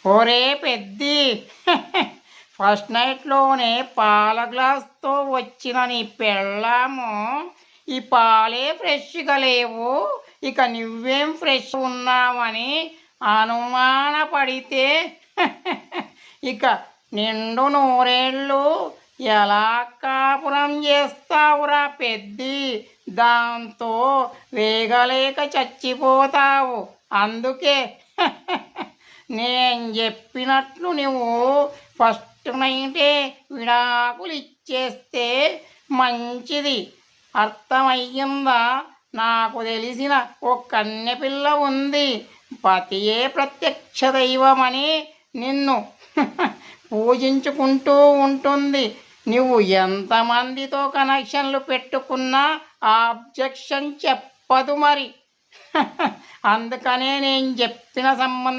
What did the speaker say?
ఒరే పెద్ది, ఫస్ట్ నైట్లోనే పాల గ్లాస్తో వచ్చిన నీ పెళ్ళాము ఈ పాలే ఫ్రెష్గా లేవు, ఇక నువ్వేం ఫ్రెష్ ఉన్నావని అనుమానపడితే ఇక నిండు నూరేళ్ళు ఎలా కాపురం చేస్తావురా పెద్ది? దాంతో వేగలేక చచ్చిపోతావు. అందుకే నేను చెప్పినట్లు నువ్వు ఫస్ట్ నైటే విడాకులు ఇచ్చేస్తే మంచిది. అర్థమయ్యిందా? నాకు తెలిసిన ఓ కన్నెపిల్ల ఉంది. పతియే ప్రత్యక్ష దైవమని నిన్ను పూజించుకుంటూ ఉంటుంది. నువ్వు ఎంతమందితో కనెక్షన్లు పెట్టుకున్నా ఆబ్జెక్షన్ చెప్పదు మరి. అందుకనే నేను చెప్పిన సంబంధం